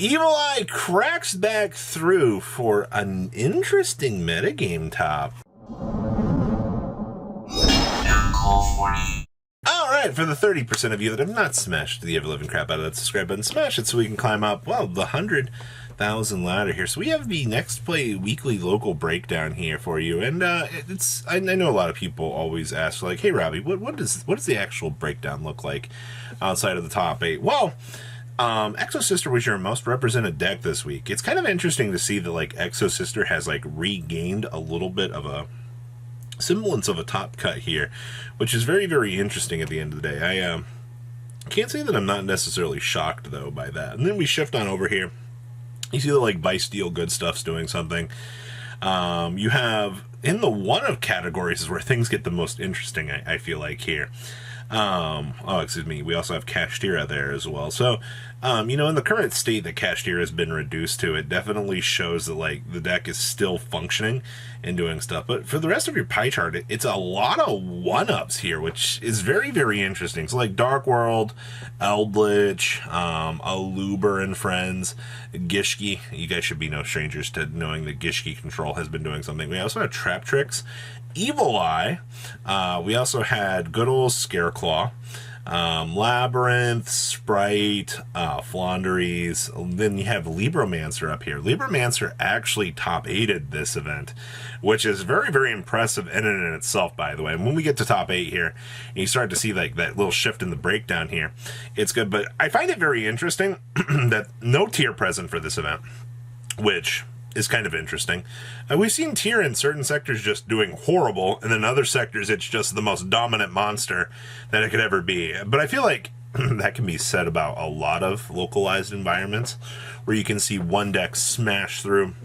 Evil Eye cracks back through for an interesting metagame top. Alright, for the 30% of you that have not smashed the ever-living crap out of that subscribe button, smash it so we can climb up, well, the 100,000 ladder here. So we have the Next Play weekly local breakdown here for you, and I know a lot of people always ask, like, hey Robbie, what does the actual breakdown look like outside of the top 8? Well, Exo Sister was your most represented deck this week. It's kind of interesting to see that, like, Exo Sister has, like, regained a little bit of a semblance of a top cut here, which is very, very interesting at the end of the day. I can't say that I'm not necessarily shocked, though, by that. And then we shift on over here. You see that, like, Buy Steel Good Stuff's doing something. You have, in the one of categories is where things get the most interesting, I feel like, here. Excuse me, we also have Kashtira there as well. So, you know, in the current state that Kashtira has been reduced to, it definitely shows that, like, the deck is still functioning and doing stuff. But for the rest of your pie chart, it's a lot of one-ups here, which is very, very interesting. So, like, Dark World, Eldritch, Aluber and Friends, Gishki. You guys should be no strangers to knowing that Gishki Control has been doing something. We also have Trap Tricks, Evil Eye. We also had good old Scareclaw, Labyrinth, Sprite, Flaunderies. Then you have Libromancer up here. Libromancer actually top 8'd this event, which is very, very impressive in and in itself, by the way. And when we get to top 8 here, and you start to see, like, that little shift in the breakdown here, it's good. But I find it very interesting that no tier present for this event, which is kind of interesting. We've seen tier in certain sectors just doing horrible, and in other sectors it's just the most dominant monster that it could ever be. But I feel like that can be said about a lot of localized environments, where you can see one deck smash through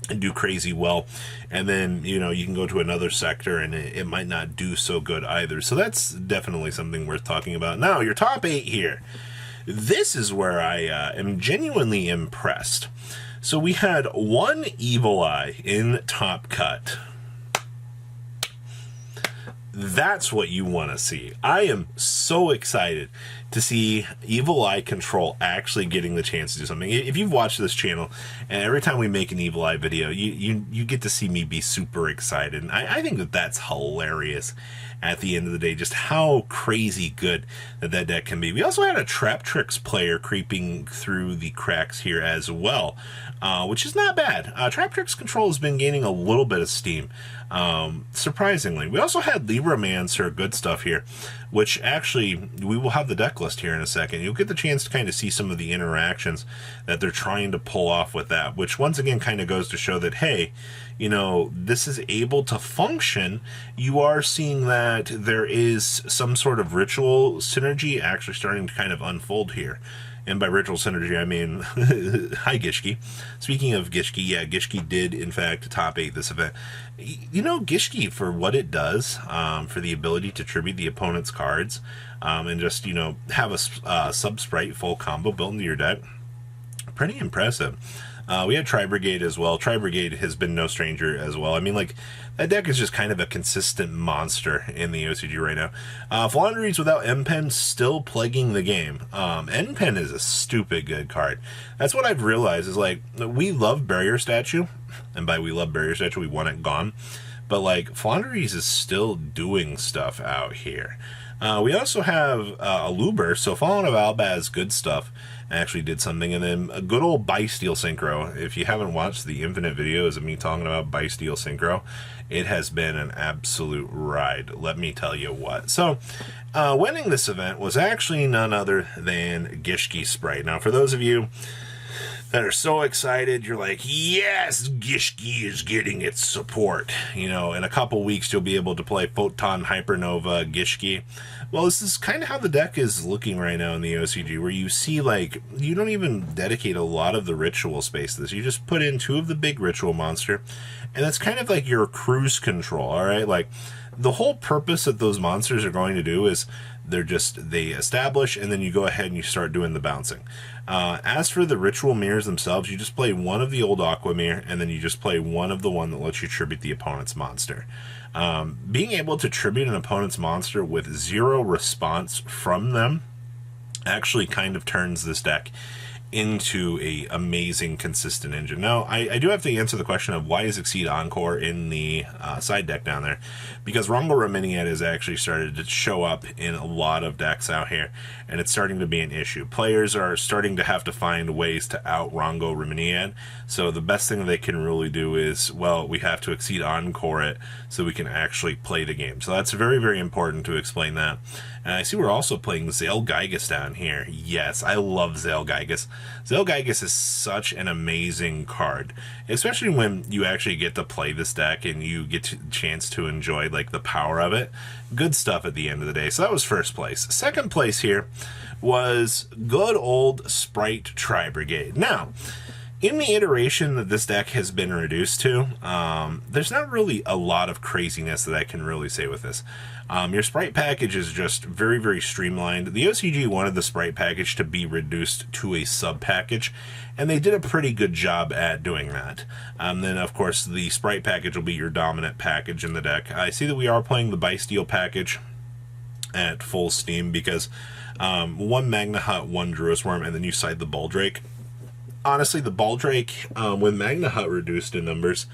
and do crazy well, and then, you know, you can go to another sector and it might not do so good either. So that's definitely something worth talking about. Now, your top 8 here. This is where I am genuinely impressed. So we had one Evil Eye in top cut. That's what you want to see. I am so excited to see Evil Eye Control actually getting the chance to do something. If you've watched this channel, and every time we make an Evil Eye video, you get to see me be super excited. And I think that that's hilarious at the end of the day, just how crazy good that deck can be. We also had a Trap Tricks player creeping through the cracks here as well, which is not bad. Trap Tricks Control has been gaining a little bit of steam, surprisingly. We also had Libromancer good stuff here, which actually, we will have the deck list here in a second. You'll get the chance to kind of see some of the interactions that they're trying to pull off with that, which once again kind of goes to show that, hey, you know, this is able to function. You are seeing that there is some sort of ritual synergy actually starting to kind of unfold here. And by ritual synergy, I mean, hi Gishki. Speaking of Gishki, yeah, Gishki did, in fact, top 8 this event. You know, Gishki, for what it does, for the ability to tribute the opponent's cards, and just, you know, have a sub-sprite full combo built into your deck, pretty impressive. We had Tri-Brigade as well. Tri-Brigade has been no stranger as well. I mean, like, that deck is just kind of a consistent monster in the OCG right now. Flaunderies without M-Pen still plaguing the game. M-Pen is a stupid good card. That's what I've realized is, like, we love Barrier Statue, and by we love Barrier Statue, we want it gone. But, like, Flaunderies is still doing stuff out here. We also have Aluber, so Fallen of Albaz, good stuff, actually did something. And then a good old Buy Steel Synchro. If you haven't watched the infinite videos of me talking about Buy Steel Synchro, it has been an absolute ride, let me tell you what. So, winning this event was actually none other than Gishki Sprite. Now, for those of you that are so excited, you're like, yes, Gishki is getting its support. You know, in a couple weeks, you'll be able to play Photon Hypernova Gishki. Well, this is kind of how the deck is looking right now in the OCG, where you see, like, you don't even dedicate a lot of the ritual space to this. You just put in 2 of the big ritual monster, and that's kind of like your cruise control, all right? Like, the whole purpose that those monsters are going to do is they establish, and then you go ahead and you start doing the bouncing. As for the ritual mirrors themselves, you just play one of the old Aqua Mirror, and then you just play one of the one that lets you tribute the opponent's monster. Being able to tribute an opponent's monster with 0 response from them actually kind of turns this deck into a amazing consistent engine. Now I do have to answer the question of why is Exceed Encore in the side deck down there, because Rongo Reminiad has actually started to show up in a lot of decks out here, and it's starting to be an issue. Players are starting to have to find ways to out Rongo Reminiad, so the best thing they can really do is, well, we have to Exceed Encore it so we can actually play the game. So that's very, very important to explain that. And I see we're also playing Zale Gygus down here. Yes, I love Zale Gygus. Zale Gygus is such an amazing card, especially when you actually get to play this deck and you get a chance to enjoy like the power of it. Good stuff at the end of the day. So that was first place. Second place here was good old Sprite Tri-Brigade. Now, in the iteration that this deck has been reduced to, there's not really a lot of craziness that I can really say with this. Your Sprite package is just very, very streamlined. The OCG wanted the Sprite package to be reduced to a sub-package, and they did a pretty good job at doing that. Then, of course, the Sprite package will be your dominant package in the deck. I see that we are playing the Bysteel package at full steam because one Magna Hut, one Druis Worm, and then you side the Baldrake. Honestly, the Baldrake, with Magna Hut reduced in numbers,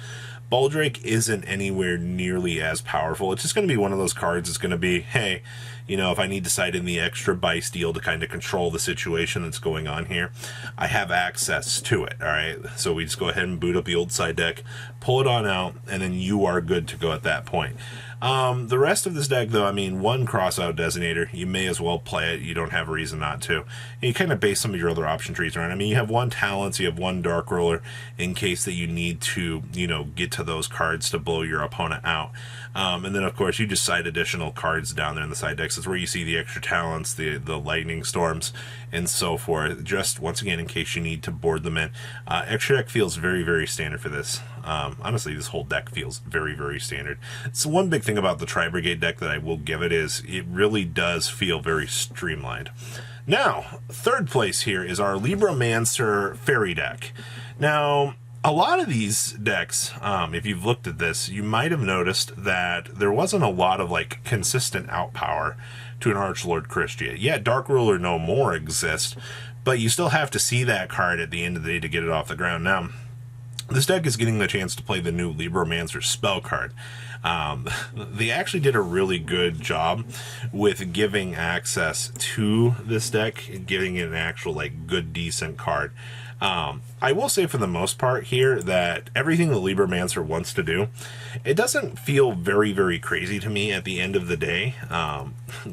Baldrake isn't anywhere nearly as powerful. It's just going to be one of those cards. It's going to be, hey, you know, if I need to side in the extra Bysteel to kind of control the situation that's going on here, I have access to it, all right? So we just go ahead and boot up the old side deck, pull it on out, and then you are good to go at that point. The rest of this deck, though, I mean, one Crossout Designator, you may as well play it. You don't have a reason not to. And you kind of base some of your other option trees around. I mean, you have one Talents, you have one Dark Roller in case that you need to, you know, get to those cards to blow your opponent out. And then, of course, you just side additional cards down there in the side decks. That's where you see the extra Talents, the Lightning Storms, and so forth. Just, once again, in case you need to board them in. Extra deck feels very, very standard for this. Honestly, this whole deck feels very, very standard. So one big thing about the Tri-Brigade deck that I will give it is it really does feel very streamlined. Now, third place here is our Libromancer Fairy deck. Now, a lot of these decks, if you've looked at this, you might have noticed that there wasn't a lot of like consistent outpower to an Archlord Christia. Yeah, Dark Ruler No More exists, but you still have to see that card at the end of the day to get it off the ground. Now, this deck is getting the chance to play the new Libromancer spell card. They actually did a really good job with giving access to this deck and giving it an actual, like, good, decent card. I will say for the most part here that everything the Libromancer wants to do, it doesn't feel very, very crazy to me at the end of the day,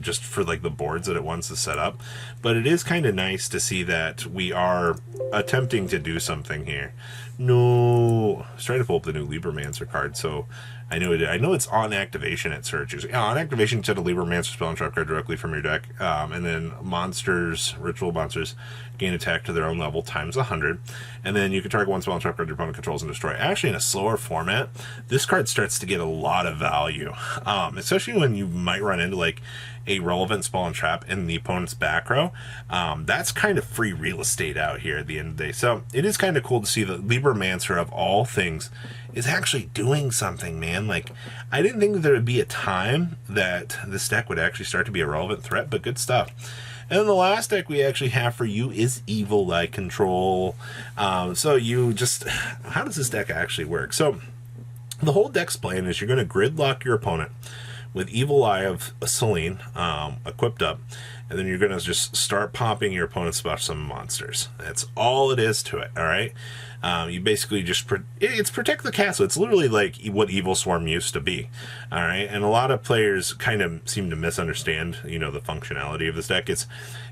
just for like the boards that it wants to set up. But it is kind of nice to see that we are attempting to do something here. No, I was trying to pull up the new Libromancer card, so I know it. I know it's on activation at searches. Yeah, on activation, you set a Libromancer spell and trap card directly from your deck, and then monsters, ritual monsters, gain attack to their own level times 100, and then you can target one spell and trap card your opponent controls and destroy. Actually, in a slower format, this card starts to get a lot of value, especially when you might run into like a relevant spell and trap in the opponent's back row. That's kind of free real estate out here at the end of the day. So it is kind of cool to see that Libromancer, of all things, is actually doing something, man. Like, I didn't think that there would be a time that this deck would actually start to be a relevant threat, but good stuff. And then the last deck we actually have for you is Evil Eye Control. So you just, how does this deck actually work? So the whole deck's plan is you're going to gridlock your opponent with Evil Eye of Selene equipped up, and then you're going to just start popping your opponent's special summon monsters. That's all it is to it, all right? You basically just, it's protect the castle. It's literally like what Evil Swarm used to be, all right? And a lot of players kind of seem to misunderstand, you know, the functionality of this deck. It's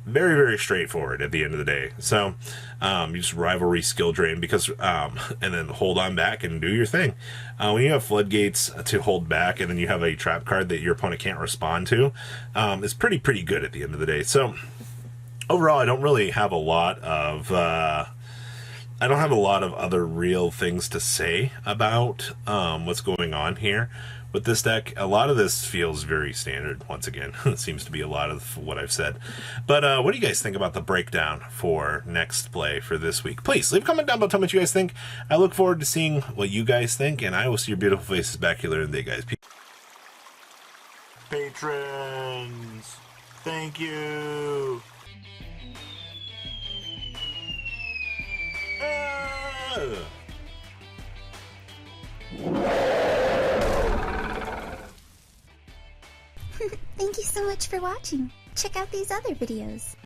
very, very straightforward at the end of the day. So you just rivalry skill drain because, and then hold on back and do your thing. When you have floodgates to hold back and then you have a trap card that your opponent can't respond to, it's pretty good at the end of the day. So overall, I don't really have a lot of other real things to say about what's going on here with this deck. A lot of this feels very standard. Once again, it seems to be a lot of what I've said. But what do you guys think about the breakdown for next play for this week? Please leave a comment down below. Tell me what you guys think. I look forward to seeing what you guys think, and I will see your beautiful faces back here later in the day, guys. Patrons, thank you. Thank you so much for watching. Check out these other videos.